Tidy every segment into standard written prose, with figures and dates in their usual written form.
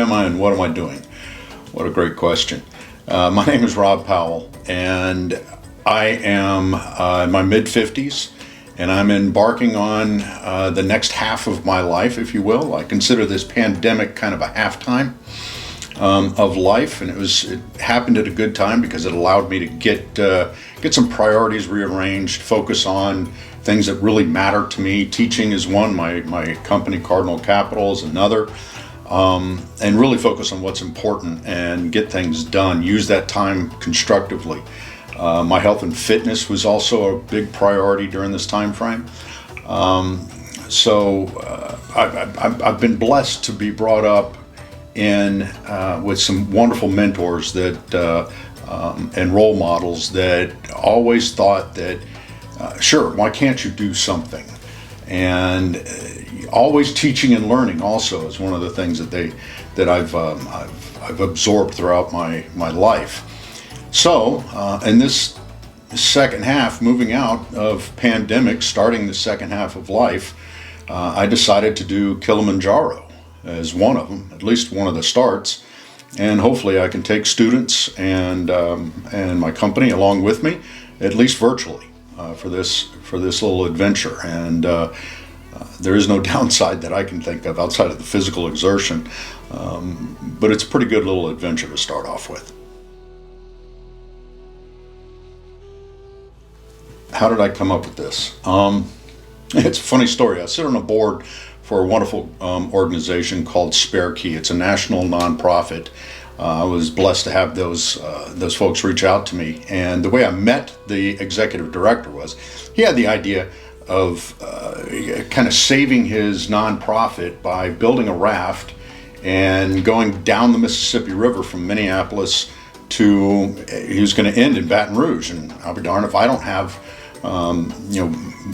am I and what am I doing? What a great question. My name is Rob Powell, and I am in my mid-50s, and I'm embarking on the next half of my life, if you will. I consider this pandemic kind of a halftime of life, and it happened at a good time because it allowed me to get some priorities rearranged, focus on things that really matter to me. Teaching is one, my company Cardinal Capital is another, and really focus on what's important and get things done. Use that time constructively. My health and fitness was also a big priority during this time frame. I've been blessed to be brought up with some wonderful mentors and role models that always thought that, sure, why can't you do something? And always teaching and learning also is one of the things that I've absorbed throughout my life. So in this second half, moving out of pandemic, starting the second half of life, I decided to do Kilimanjaro as one of them, at least one of the starts, and hopefully I can take students and my company along with me, at least virtually, for this little adventure. And there is no downside that I can think of outside of the physical exertion, but it's a pretty good little adventure to start off with. How did I come up with this? It's a funny story. I sit on a board for a wonderful organization called Spare Key. It's a national nonprofit. I was blessed to have those folks reach out to me. And the way I met the executive director was he had the idea of kind of saving his nonprofit by building a raft and going down the Mississippi River from Minneapolis to, he was going to end in Baton Rouge. And I'll be darned if I don't have,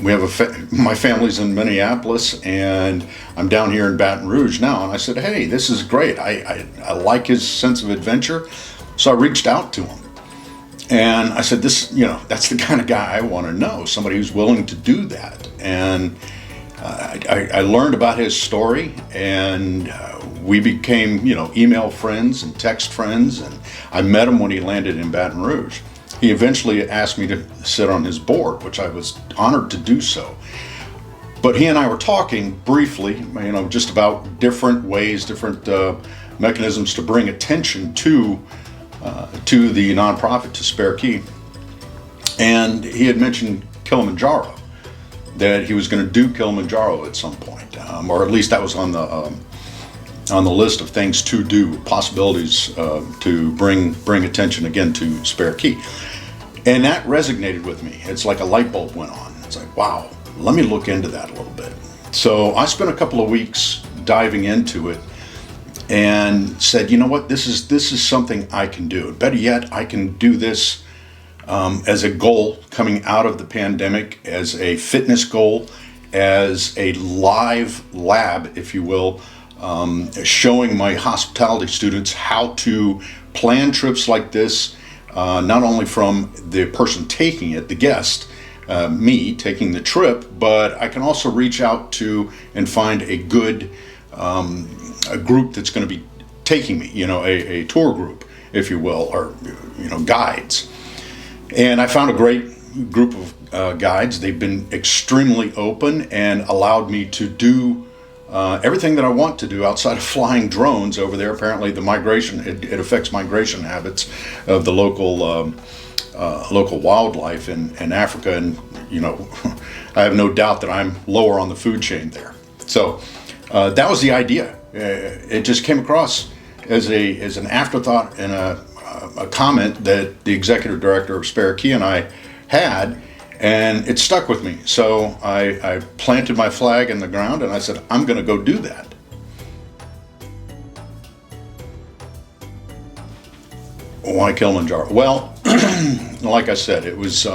we have my family's in Minneapolis and I'm down here in Baton Rouge now. And I said, hey, this is great. I like his sense of adventure. So I reached out to him and I said, that's the kind of guy I want to know, somebody who's willing to do that. And I learned about his story, and we became, email friends and text friends. And I met him when he landed in Baton Rouge. He eventually asked me to sit on his board, which I was honored to do so. But he and I were talking briefly, just about different ways, different mechanisms to bring attention to the nonprofit, to Spare Key. And he had mentioned Kilimanjaro, that he was going to do Kilimanjaro at some point, or at least that was on the list of things to do, possibilities to bring attention again to Spare Key. And that resonated with me. It's like a light bulb went on. It's like, wow, let me look into that a little bit. So I spent a couple of weeks diving into it and said, you know what, this is something I can do. Better yet, I can do this as a goal coming out of the pandemic, as a fitness goal, as a live lab, if you will, showing my hospitality students how to plan trips like this, not only from the person taking it, the guest, me taking the trip, but I can also reach out to and find a good a group that's going to be taking me, a tour group, if you will, or guides. And I found a great group of guides. They've been extremely open and allowed me to do everything that I want to do outside of flying drones over there. Apparently the migration, it affects migration habits of the local wildlife in Africa. And, I have no doubt that I'm lower on the food chain there. So that was the idea. It just came across as an afterthought and a comment that the executive director of Spare Key and I had, and it stuck with me. So I planted my flag in the ground and I said, I'm going to go do that. Why Kilimanjaro? Well, like I said, it was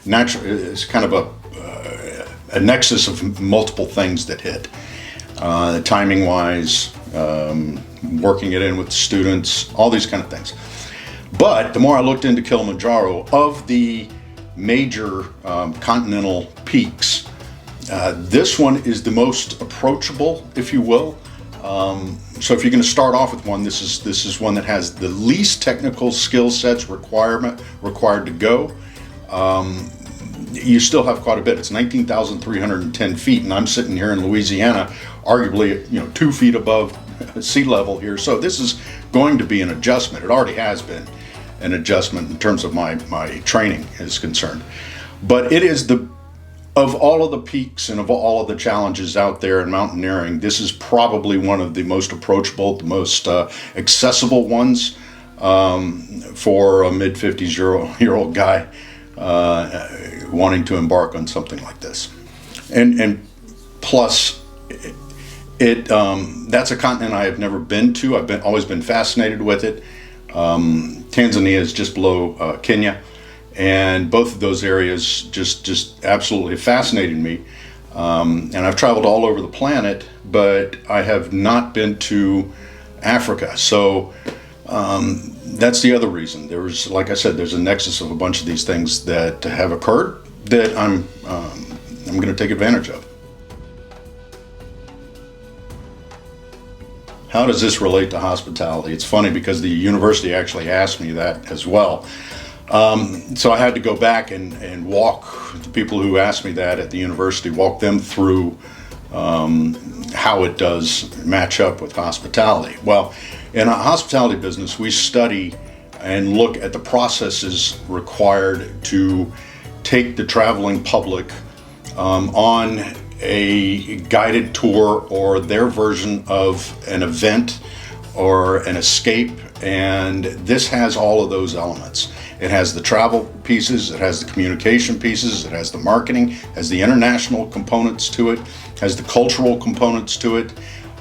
natural. It's kind of a nexus of multiple things that hit. Timing-wise, working it in with students, all these kind of things. But the more I looked into Kilimanjaro, of the major continental peaks, this one is the most approachable, if you will. So if you're going to start off with one, this is one that has the least technical skill sets required to go. You still have quite a bit. It's 19,310 feet, and I'm sitting here in Louisiana, arguably 2 feet above sea level here. So this is going to be an adjustment. It already has been an adjustment in terms of my training is concerned. But it is of all of the peaks and of all of the challenges out there in mountaineering, this is probably one of the most approachable, the most accessible ones for a mid-50s-year-old guy wanting to embark on something like this. And plus, that's a continent I have never been to. I've always been fascinated with it. Tanzania is just below Kenya. And both of those areas just absolutely fascinated me. And I've traveled all over the planet, but I have not been to Africa. So that's the other reason. Like I said, there's a nexus of a bunch of these things that have occurred that I'm going to take advantage of. How does this relate to hospitality? It's funny because the university actually asked me that as well. So I had to go back and walk the people who asked me that at the university, walk them through how it does match up with hospitality. Well, in a hospitality business, we study and look at the processes required to take the traveling public on a guided tour or their version of an event or an escape. And this has all of those elements. It has the travel pieces, it has the communication pieces, it has the marketing, has the international components to it, has the cultural components to it,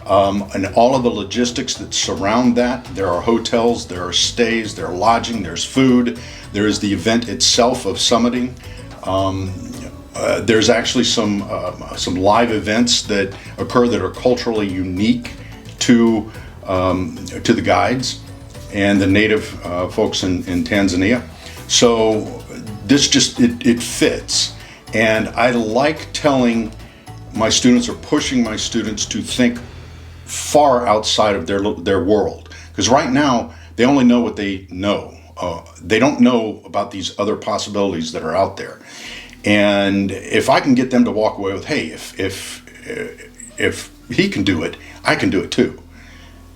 and all of the logistics that surround that. There are hotels, there are stays, there are lodging, there's food, there is the event itself of summiting. There's actually some live events that occur that are culturally unique to the guides and the native folks in Tanzania. So this it fits. And I like telling my students or pushing my students to think far outside of their world. Because right now, they only know what they know. They don't know about these other possibilities that are out there. And if I can get them to walk away with, hey, if he can do it, I can do it too.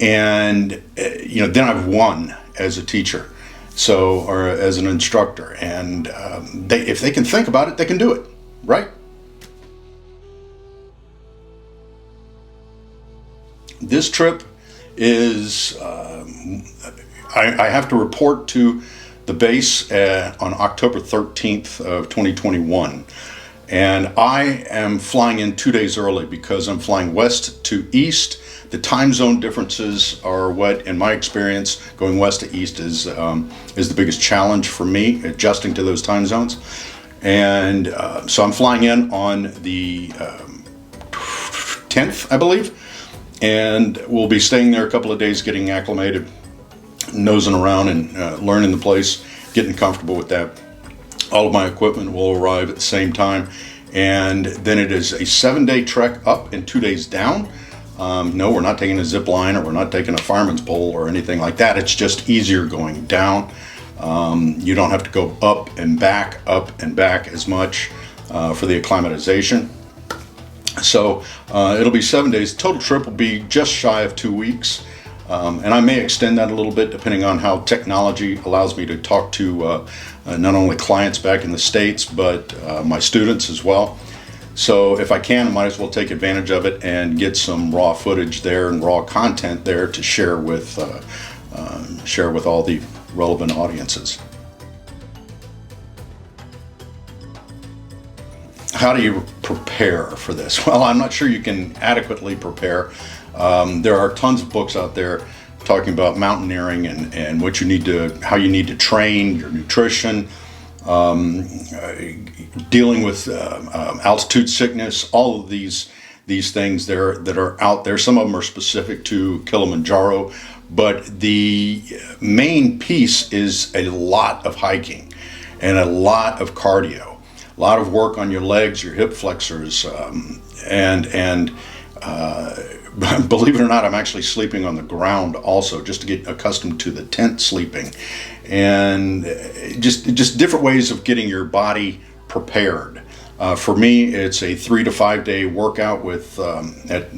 And then I've won as a teacher, or as an instructor. And if they can think about it, they can do it, right? This trip is, I have to report to the base on October 13th of 2021. And I am flying in 2 days early because I'm flying west to east. The time zone differences are what, in my experience, going west to east is the biggest challenge for me, adjusting to those time zones. And so I'm flying in on the 10th, I believe, and we'll be staying there a couple of days, getting acclimated, nosing around and learning the place, getting comfortable with that. All of my equipment will arrive at the same time, and then it is a 7-day trek up and 2 days down. No, we're not taking a zip line, or we're not taking a fireman's pole or anything like that. It's just easier going down. You don't have to go up and back as much for the acclimatization. So it'll be 7 days. Total trip will be just shy of 2 weeks. And I may extend that a little bit depending on how technology allows me to talk to not only clients back in the States, but my students as well. So if I can, I might as well take advantage of it and get some raw footage there and raw content there to share with all the relevant audiences. How do you prepare for this? Well, I'm not sure you can adequately prepare. There are tons of books out there talking about mountaineering and how you need to train, your nutrition, dealing with altitude sickness, all of these things that are out there. Some of them are specific to Kilimanjaro, but the main piece is a lot of hiking and a lot of cardio, a lot of work on your legs, your hip flexors, and believe it or not, I'm actually sleeping on the ground also, just to get accustomed to the tent sleeping, and just different ways of getting your body prepared. For me, it's a 3 to 5 day workout at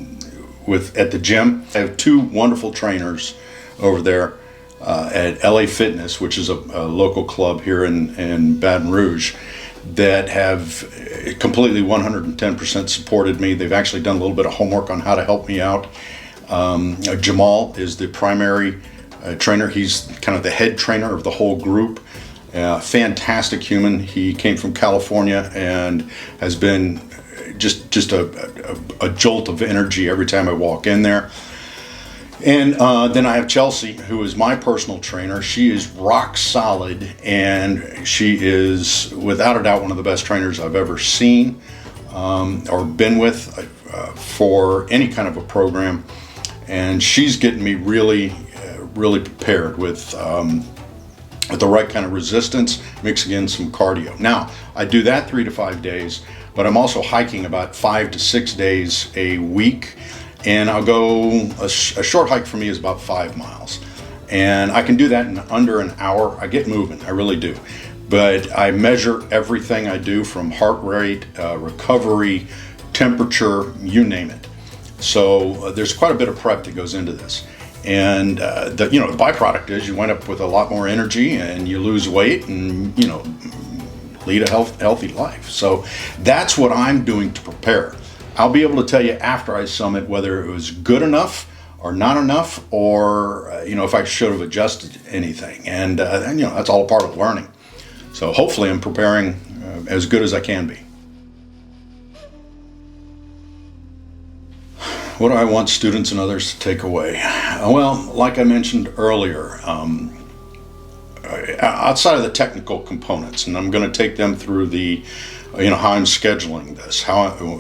the gym. I have two wonderful trainers over there at LA Fitness, which is a local club here in Baton Rouge, that have completely 110% supported me. They've actually done a little bit of homework on how to help me out. Jamal is the primary trainer. He's kind of the head trainer of the whole group. Fantastic human. He came from California and has been just a jolt of energy every time I walk in there. And then I have Chelsea, who is my personal trainer. She is rock solid, and she is without a doubt one of the best trainers I've ever seen or been with for any kind of a program. And she's getting me really prepared with the right kind of resistance, mixing in some cardio. Now, I do that 3 to 5 days, but I'm also hiking about 5 to 6 days a week. And I'll go, a short hike for me is about 5 miles. And I can do that in under an hour. I get moving, I really do. But I measure everything I do, from heart rate, recovery, temperature, you name it. So there's quite a bit of prep that goes into this. And the byproduct is you wind up with a lot more energy, and you lose weight, and lead a healthy life. So that's what I'm doing to prepare. I'll be able to tell you after I summit whether it was good enough or not enough, or if I should have adjusted anything. And that's all a part of learning. So hopefully I'm preparing as good as I can be. What do I want students and others to take away? Well, like I mentioned earlier, outside of the technical components, and I'm going to take them through the how I'm scheduling this,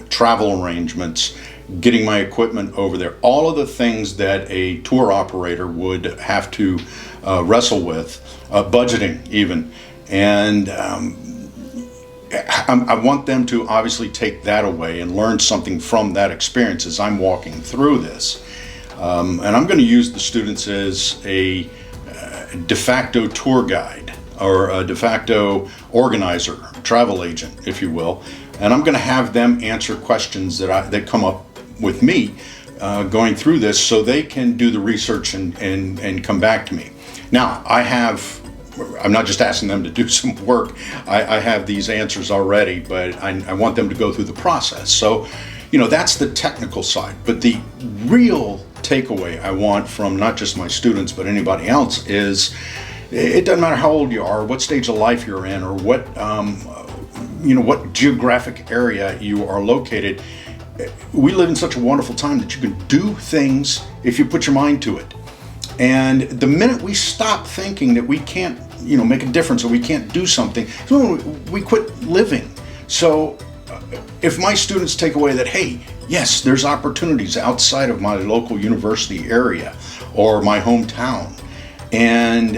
travel arrangements, getting my equipment over there, all of the things that a tour operator would have to wrestle with, budgeting even. And I want them to obviously take that away and learn something from that experience as I'm walking through this. And I'm going to use the students as a de facto tour guide, or a de facto organizer, travel agent, if you will. And I'm going to have them answer questions that come up with me going through this, so they can do the research and come back to me. Now, I'm not just asking them to do some work. I have these answers already, but I want them to go through the process. So, that's the technical side. But the real takeaway I want from not just my students, but anybody else is, it doesn't matter how old you are, what stage of life you're in, or what geographic area you are located. We live in such a wonderful time that you can do things if you put your mind to it. And the minute we stop thinking that we can't, make a difference, or we can't do something, we quit living. So if my students take away that, hey, yes, there's opportunities outside of my local university area or my hometown, and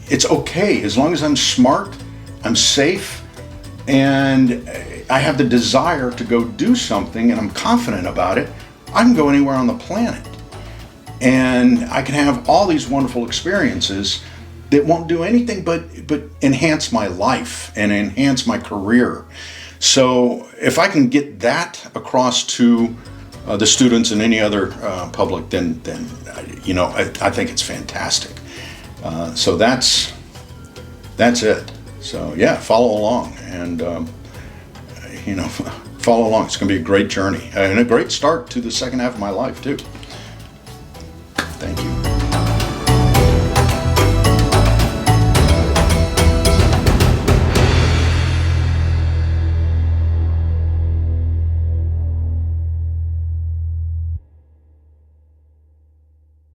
it's okay as long as I'm smart, I'm safe, and I have the desire to go do something, and I'm confident about it, I can go anywhere on the planet. And I can have all these wonderful experiences that won't do anything but enhance my life and enhance my career. So if I can get that across to the students and any other public, then I think it's fantastic. So that's it. So yeah, follow along, and follow along. It's going to be a great journey and a great start to the second half of my life too.